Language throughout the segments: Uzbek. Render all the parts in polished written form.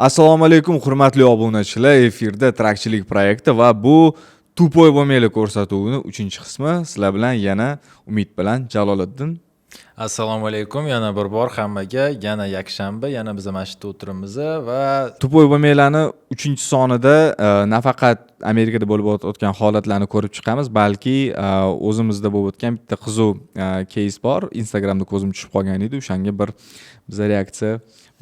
Assalomu alaykum hurmatli obunachilar, efirda trakchilik proyekti va bu tupoy bo'lmaylik ko'rsatuvining 3-qismi. Sizlar bilan yana Umid bilan Jaloliddin. Assalomu alaykum, yana bir bor hammaga, yana yakshanba, yana biz mana shu yerda o'tiramiz va Tupoy bo'lmaylarni 3-sonida nafaqat Amerikada bo'lib o'tgan holatlarni ko'rib chiqamiz, balki o'zimizda bo'lib o'tgan bitta qizuv case bor. Instagramda ko'zim tushib qolgan edi, o'shanga bir biz reaksiya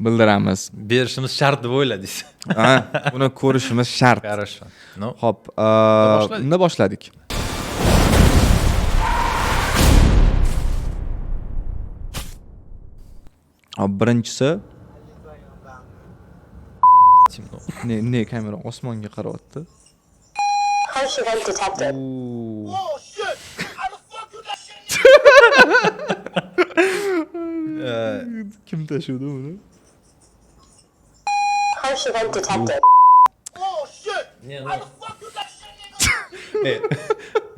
bildiramiz. berishimiz shart deb o'yladingiz. Ha, buni ko'rishimiz shart. Хорошо. Ну, Xo'p, unda boshladik. Birinchisi ne kamera osmonga qarayapti. Harsh event detected. Kim tashudi uni? Harsh event detected.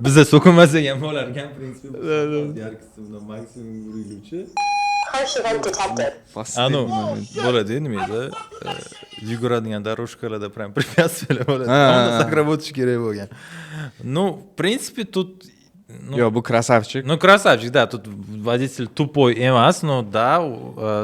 bizda so'kinmasak ham bo'lar ekan, prinsipda. Yarkisi bilan maksimum uriluvchi. Harsh event detected. Anu, bo'ladi, nima edi? Yuguradigan дорожкаlarda прям препятствия bo'ladi. Unda sakrab o'tish kerak bo'lgan. Ну, в принципе, тут Yo, bu krasavchik. Ну, красавчик, да, тут водитель тупой emas, но да,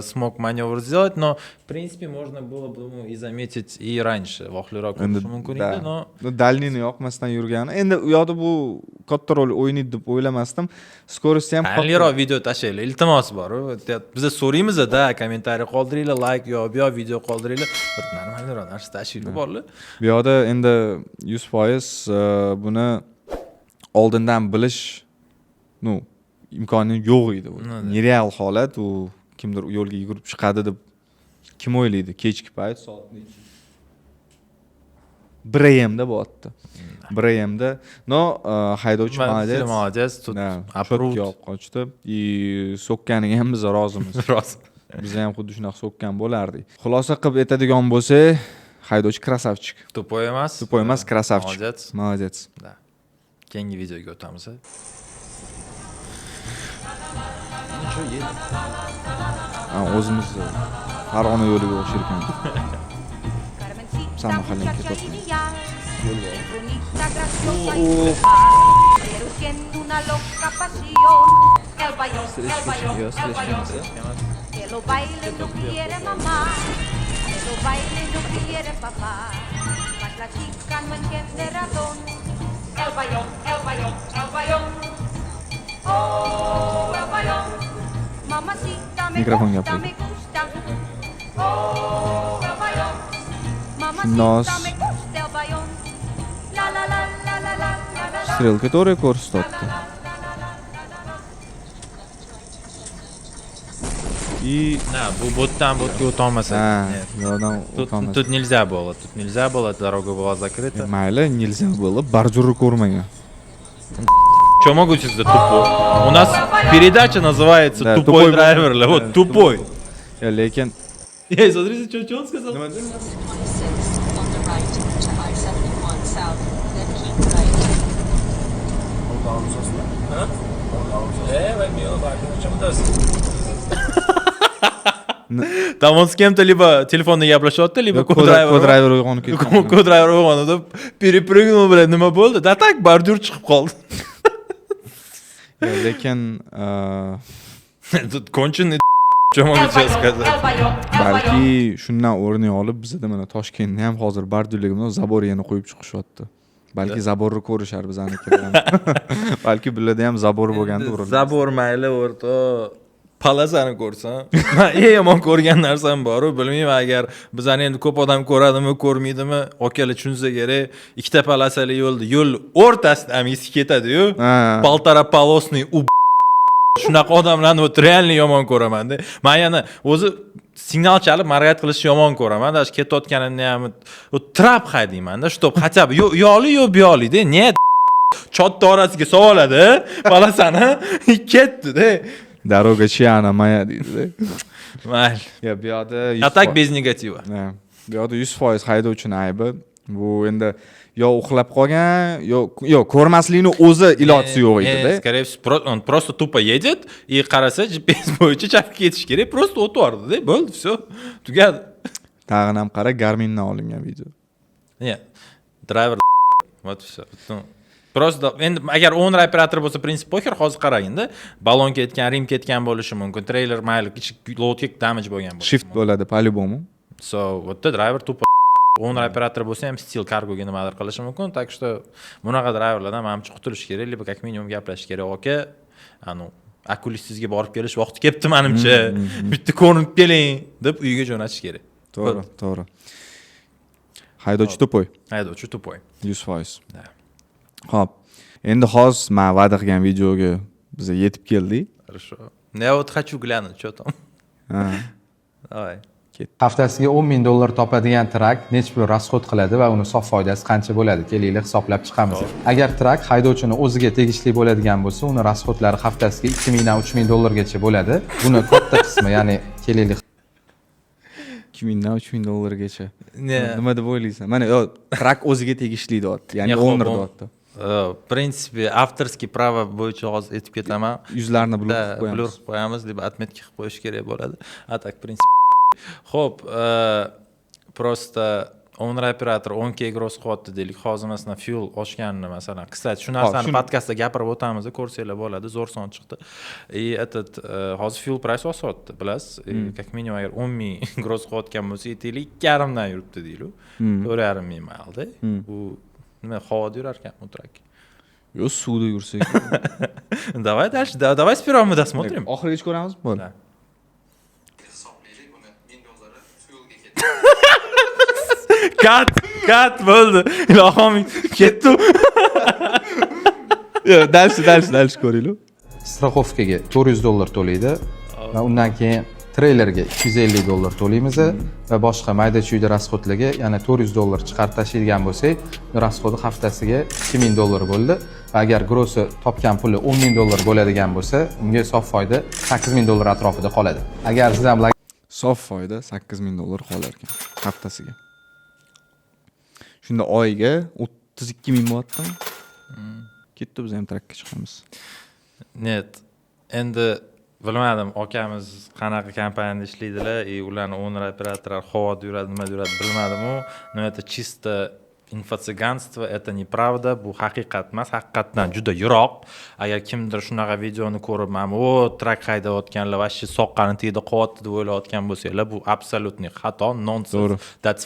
смог маневр сделать, но, в принципе, можно было бы и заметить и раньше, vohliroq ko'rishi mumkin edi, но... Dalnini yoqmasdan yurgani. Endi u yoqda bu katta rol o'ynaydi deb o'ylamasdim. Skorosti ham Qanliroq video tashlaylik, iltimos bor. Biza so'raymiz-da, kommentariy qoldiringlar, like yo video qoldiringlar. Bir normalroq narsa tashlaylik borlar. Bu yoqda endi 100% buni oldindan bilish imkoni yo'q edi. Nereal holat, u kimdir yo'lga yugurib chiqadi deb kim o'ylaydi? Kechki payt soat 1 AM da bo'pti. 1 AM da. No, haydovchi молодец, тут approve qochdi. So'kkaniga ham biz rozimiz. Rost. Biz ham xuddi shunaqa so'kkan bo'lardik. Xulosa qilib aytadigan bo'lsak, haydovchi krasavchik. Tupoy emas. Tupoy emas, krasavchik. Молодец. Молодец. Да. Keyingi videoga o'tamiz. Nechun yedi? O'zimiz Farg'ona yo'liga o'xshirkan. Sam mahallang ketyapti. Que lo baile no quiere mamá, que lo baile no quiere papá, mas la chica no entiende razón. El bayón, el bayón, el bayón. Oh, el bayón. Mamacita me Mikrofonga gusta, qo'y. me gusta. Oh, el bayón. Nos. Mamacita me gusta el bayón. La la la la la la la la. Strelka to'g'ri ko'rsatdi. И Na, bu botdan botga o'tolmasak. yo'dan Тут нельзя было, дорога была закрыта. Mayli, nilza bo'lib, bordyurni ko'rmagan. Что могу сказать, тупой? У нас передача называется Да, «Тупой тупой драйвер». Вот, тупой. Lekin Эй, смотрите, что он сказал? 116 on the right to I-71 south, then keep right. Там он с кем-то либо телефонно гапlashyapti, lибо co-driver uyg'onib ketgan. Co-driver uyg'onib, перепрыгнул, блядь, nima bo'ldi? Da tak bordyur chiqib qoldi. Lekin Тут конченый что могу тебе сказать? balki shundan o'rnak olib bizda mana Toshkentda ham hozir bordyurligimiz Zaboryani qo'yib chiqishyapti. Balki Zaborni ko'rishar bizanikilar. Balki bularda ham Zabor bo'lganda uriladi. Zabor mayli o'rta palasani ko'rsam. Men eng yomon ko'rgan narsam bor-ku, bilmayman agar bizani endi ko'p odam ko'radimi, ko'rmaydimi, okalar tushunsa kerak, ikkita palasali yo'l o'rtasida amisi ketadi-yu. Полтора полосный shunaqa odamlarni realni yomon ko'raman-da. Men yana o'zi signal chalib marhamat qilishni yomon ko'raman. Dash ketayotganimda ham trap haydayman-da, shtop хотя бы yo'li yo biyolida, net chotda orasiga sovoladi, palasani ketdi-da. Дорога моя deydi-da. Mayli. Ya bu yoqda Atak bez negativa. Bu yoqda 100% haydovchining aybi. Bu endi yo uxlab qolgan, yo ko'rmaslikning o'zi iloji yo'q edi-da. Скорее всего, он просто тупо едет и qarasa GPS bo'yicha chapga ketish kerak, просто o'tib bordi-da, bo'ldi, всё. Tugadi. Tag'in ham qara, Garmindan olingan video. Не, driver вот всё. Просто endi agar owner operator bo'lsa, prinsip poker hozir qaraganda, balon ketgan, rim ketgan bo'lishi mumkin, trailer mayli, kichik loadga damage bo'lgan bo'lishi Shift bo'ladi, по-любому. So, вот driver tup owner operator bo'lsa ham steel cargoga nimadir qilishi mumkin. Так что bunaqa driverlardan menimcha qutulish kerak, lebo как minimum gaplashish kerak. Oka, okulistizga borib kelish vaqti kelibdi menimcha. Bitta ko'rinib keling deb uyga jo'natish kerak. To'g'ri. Haydovchi to'poy. Haydovchi tupoy. 100%. Да. Xo'p. Endi hozir men va'da qilgan videoga biz yetib keldik. Хорошо. Я вот хочу глянуть, что там. Ha. Давай. Haftasiga $10,000 topadigan trak necha pul rasxod qiladi va uni sof foydasi qancha bo'ladi? Kelaylik hisoblab chiqamiz. Agar trak haydovchini o'ziga tegishli bo'ladigan bo'lsa, uni rasxodlari haftasiga $2,000 dan $3,000 gacha bo'ladi. Buni katta qismi, ya'ni kelaylik $2,000 dan $3,000 gacha. Ne. Nima deb o'ylaysan? Mana trak o'ziga tegishli deyapti, ya'ni owner deyapti. В принципе, авторский право bo'yicha hozir aytib ketaman. Yuzlarni blur Да, qilib blur qo'yamiz. qilib qo'yamiz deb отметка qilib qo'yish kerak bo'ladi. A так, в принципе. Xo'p, просто owner operator 10k gross qilyapti deylik. Hozir masalan fuel oshganini masalan, kстати, shu narsani podkastda gapirib o'tamiz, ko'rsanglar bo'ladi, zo'r son chiqdi. И этот hozir fuel price osyapti, bilasiz? Как minimum agar 10,000 gross qilayotgan bo'lsa, aytaylik 2,5 dan yuribdi deylik. 4,5 ming maylda. Bu nima havoda yurar ekan bu trak. Yo, suvda yursak. Давай дальше, давай сперва мы досмотрим. Oxirigacha ko'ramiz, bo'ldi. Да. Kat bo'ldi. Ilohim ketdi. Yo, dальше ko'ringlar. страховкаga $400 to'laydi va undan keyin treylerga $250 to'laymiz va boshqa mayda chuyda rasxodlarga yana $400 chiqarib tashlaydigan bo'lsak, rasxodi haftasiga $2,000 bo'ldi. Va agar grossi topgan puli $10,000 bo'ladigan bo'lsa, unga sof foyda $8,000 atrofida qoladi. Agar siz ham Sof foyda $8,000 qolar ekan haftasiga. Shunda oyiga 32,000 bo'lyapti. Ketdi, biz ham trakka chiqamiz. Net. Endi bilmadim, akamiz qanaqa kompaniyada ishlaydilar, ularni owner operatorlar havoda yuradi, nima yuradi bilmadim-u. Но это чисто инфо-цыганство, это неправда, bu haqiqat emas, haqiqatdan juda yiroq. Agar kimdir shunaqa videoni ko'rib, mana o trak haydayotganlar va shi soqqani tegdi qo'yapti deb o'ylayotgan bo'lsanglar, bu absolyutniy xato, nonsense. That's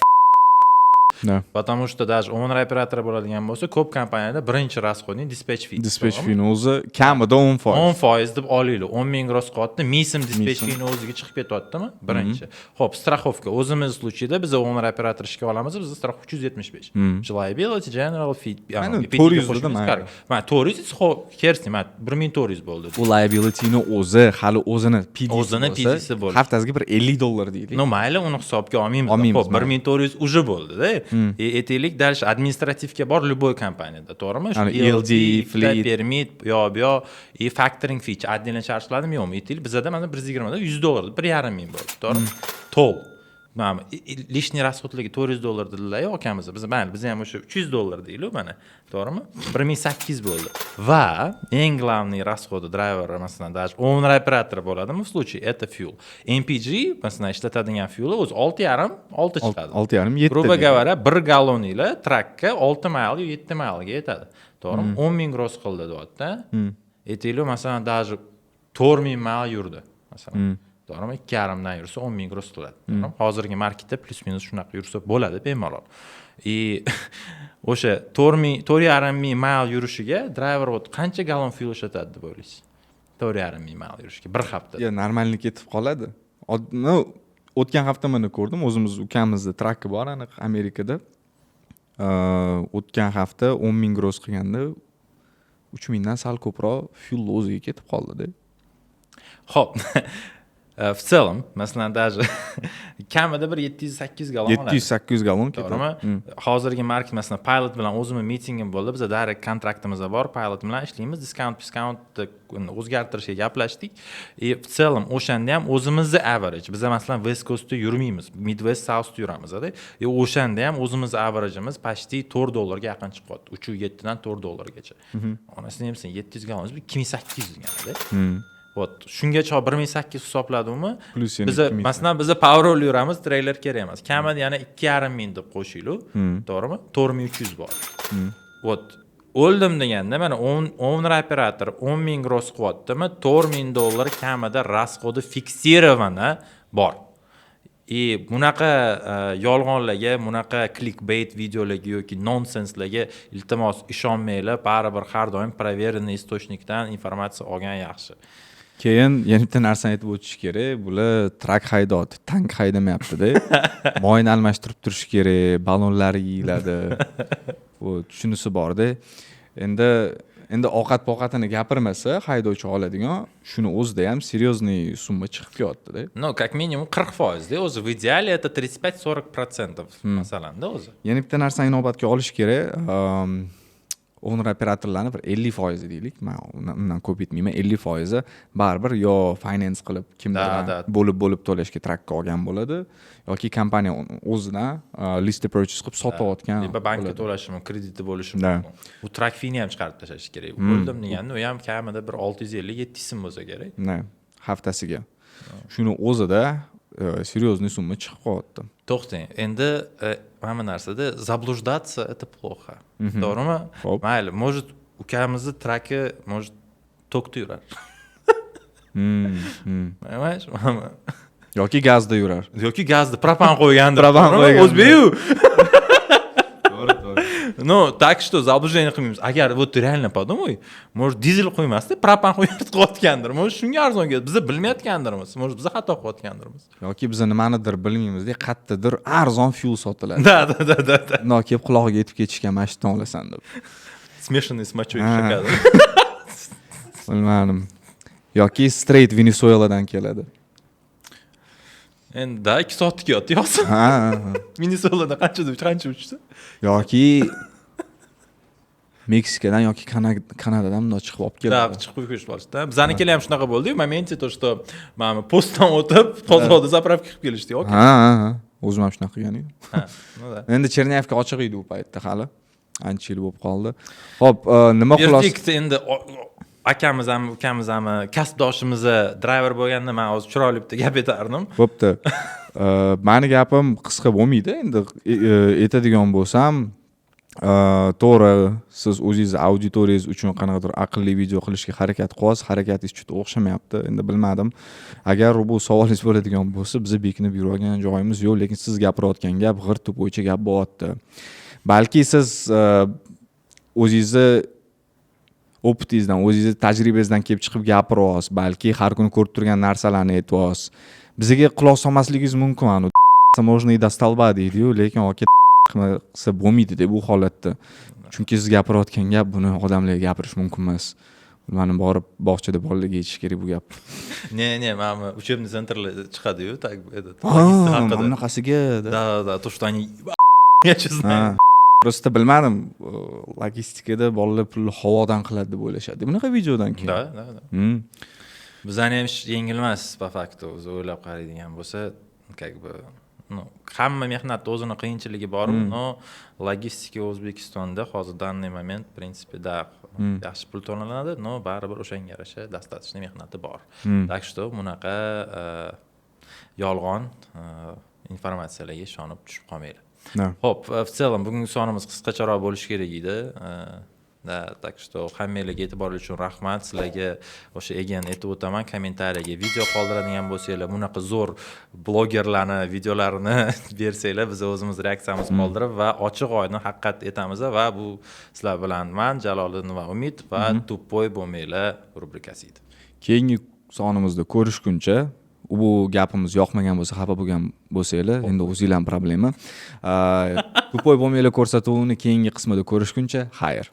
Да. Потому что даже owner operator bo'ladigan bo'lsa, ko'p kompaniyada birinchi rasxodning dispatch fee. Dispatch fee o'zi kamida 10%. 10% deb olinglar. 10,000 gross qilyapti. Misim dispatch fee o'ziga chiqib ketyaptimi? Birinchi. Xo'p, страховка. O'zimiz случайda biz owner operator ishga olamiz, biz страховка 375. Liability, general fee. Mana 400 da mayli. Mana 400 kersi, mana 1400 bo'ldi. Bu liability'ni o'zi hali o'zini PD'si bo'ldi. Haftasiga bir $50 deylik. No, mayli, uni hisobga olmaymiz. Xo'p, 1400 уже bo'ldi-da. Aytaylik, dальше administrativga bor любой kompaniyada, to'g'rimi? LD, fleet, permit, yo, и factoring fee, отдельно charge qiladimi yo'qmi? Aytaylik, bizda mana 120 da $100, 1,5 ming bo'ldi, to'g'rimi? To'l. Mana lishniy расходlarga $400 dedilar akamiz. Biz ham o'sha $300 deylik mana, to'g'rimi? 1800 bo'ldi. Va eng главный расходы driver masalan, даже owner operator bo'ladimi? В случае это fuel. MPG masalan ishlatadigan fuel o'zi 6,5 chiqadi. 6,5 7. Грубо говоря, 1 gallon ila trakka 6 mayl yo 7 maylga yetadi. To'g'rimi? 10,000 gross qildi deyapti. Aytaylik, masalan, даже 4,000 mayl yurdi, masalan. To'g'rimi? 2,5 dan yursa 10,000 gross qiladi. Hozirgi marketda plus minus shunaqa yursa bo'ladi bemalol. O'sha 4,5 mayl yurishiga driver qancha gallon fuel ishlatadi deb o'ylaysiz? 4,5 mayl yurishiga bir hafta. Ya, normalni ketib qoladi. O'tgan hafta mana ko'rdim, o'zimiz ukamizda trakki bor, aniq Amerikada. O'tgan hafta 10,000 gross qilganda 3,000 dan sal ko'proq fuel o'ziga ketib qoldi-da. Xo'p. В целом, masalan, даже kamida bir 700-800 gallon oladi. 700-800 gallon ketadi. To'g'rimi? Hozirgi market masalan Pilot bilan o'zimning mitingim bo'ldi. Biz direkt kontraktimiz bor, Pilot bilan ishlaymiz. Discount o'zgartirishga gaplashdik. В целом o'shanda ham o'zimizni average. Biz masalan West Coastda yurmaymiz. Midwest Southda yuramiz-da. O'shanda ham o'zimiz averageimiz почти $4 ga yaqin chiqyapti. 3,7 dan $4 gacha. Onasini ham sen 700 gallon, 2800 deganda. Вот shungacha 1800 hisobladimmi? Plus yana Biz 2000. masalan biz Powerol yuramiz, treyler kerak emas. Kamida yana 2,5 ming deb qo'shinglar. To'g'rimi? 4300 bor. Вот o'ldim deganda mana owner operator 10 ming gross qilyaptimi? $4000 kamida расходы fiksировано bor. Bunaqa yolg'onlarga, bunaqa clickbait videolarga yoki nonsenslarga iltimos ishonmanglar. Baribir har doim проверенный источникdan informatsiya olgan yaxshi. Keyin yana bitta narsani aytib o'tish kerak. Bular trak haydoti, tank haydamayapti-da. Moyni almashtirib turish kerak, ballonlari yeyiladi. Shunisi bor-da. Endi ovqat-poqatini gapirmasa, haydovchi oladigan, shuni o'zida ham серьезный summa chiqib kelyapti-da. Ну, как минимум 40%, o'zi в идеале это 35-40% masalan-da o'zi. Yana bitta narsani inobatga olish kerak. Owner operatorlarni bir 50% deylik. Men undan ko'p aytmayman. 50% baribir yo finance qilib kimdir bo'lib to'lashga trakka olgan bo'ladi yoki kompaniya o'zidan list purchase qilib sotayotgan. Bankka to'lashimi, krediti bo'lishi mumkin. U trakfini ham chiqarib tashlash kerak. O'ldim deganda u ham kamida bir 650-700 so'm bo'lsa kerak. Haftasiga. Shuni o'zida серьезный summa chiqib qolyapti. To'xtang. Endi hamma narsada заблуждаться это плохо. To'g'rimi? Mayli, может ukamizni traki может tokda yurar. Yoki gazda yurar. Yoki gazda propan qo'ygandir. O'zbek-yu. Ну, так что заблуждение qilmaymiz. Agar вот реально подумай, может dizel qo'ymasdi, propan qo'yayotgandir. Может shunga arzon keladi. Biz bilmayotgandirmiz. Может biz xato qilayotgandirmiz. Yoki biz nimanidir bilmaymiz-da, qayerdadir arzon fuel sotiladi. Да. No, kelib qulog'iga yetib ketishgan mashina olasan deb. Смешанный с мочой shakar. Bilmadim. Yoki straight Venezueladan keladi. Endi 2 soatga ketdi yo'qsa. Venezuelada qancha uchsa? Yoki Meksikadan yoki Kanadadan bunday chiqib olib keladi. Да, chiqib qo'yish bo'lsa. Bizanikilar ham shunaqa bo'ldi-yu, momente то, что mana postdan o'tib, tozaloqda zapravka qilib kelishdi yo'q. O'zim ham shunaqa qilgan edim. Endi Cherniyevka ochiq edi u paytda hali. Ancha yil bo'lib qoldi. Xo'p, nima xulosa? Endi akamiz ham, ukamiz ham kasbdoshimiz driver bo'lganda men hozir chiroyli bitta gap aytardim. Bo'pti. Meni gapim qisqa bo'lmaydi. Endi aytadigan bo'lsam, to'g'ri, siz o'zingiz auditoriyangiz uchun qanaqadir aqlli video qilishga harakat qilyapsiz. Harakatingiz juda o'xshamayapti. Endi bilmadim. Agar bu savolingiz bo'ladigan bo'lsa, biz bekinib yurgan joyimiz yo'q, lekin siz gapirayotgan gap g'irtu bo'yicha gap bo'lyapti. Balki siz o'zingizni opitingizdan, o'zingizni tajribangizdan kelib chiqib gapiryapsiz, balki har kuni ko'rib turgan narsalarni aytyapsiz. Bizga quloq solmasligingiz mumkin. Можно и достолба deydi-yu, lekin aka qilsa bo'lmaydi deb bu holatda. Chunki siz gapirayotgan gap buni odamlarga gapirish mumkin emas. Meni borib bog'chada bolalarga aytish kerak bu gap. Ne, mana учебный centrlar chiqadi-yu, так этот. Bunaqasiga. Да, то, что они я знаю. Просто bilmadim, logistikada bolalar pulni havodan qiladi deb o'ylashadi. Bunaqa videodan keyin. Da. Bizani ham yengil emas, по факту, o'zi o'ylab qaraydigan bo'lsa, как бы, ну, hamma mehnatda o'zini qiyinchiligi bor, но logistika O'zbekistonda hozir данный момент, в принципе, да, yaxshi pul to'lanadi, но baribir o'shanga yarasha достаточно mehnati bor. Так что bunaqa yolg'on informatsiyalarga ishonib tushib qolmanglar. Xo'p, в целом bugungi sonimiz qisqacharoq bo'lishi kerak edi. Да, так что hammanglarga e'tiboringiz uchun rahmat. Sizlarga o'sha egan aytib o'taman, kommentariyaga video qoldiradigan bo'lsanglar, bunaqa zo'r blogerlarni videolarini bersanglar, biz o'zimiz reaksiyamizni qoldirib va ochiq oydin haqiqat aytamiz va bu sizlar bilan men Jaloliddin va Umid va Tuppoy bo'lmanglar rubrikasi edi. Keyingi sonimizda ko'rishguncha, bu gapimiz yoqmagan bo'lsa, xafa bo'lgan bo'lsanglar, endi o'zingizlar problema. Tuppoy bo'lmanglar ko'rsatuvini keyingi qismida ko'rishguncha, xayr.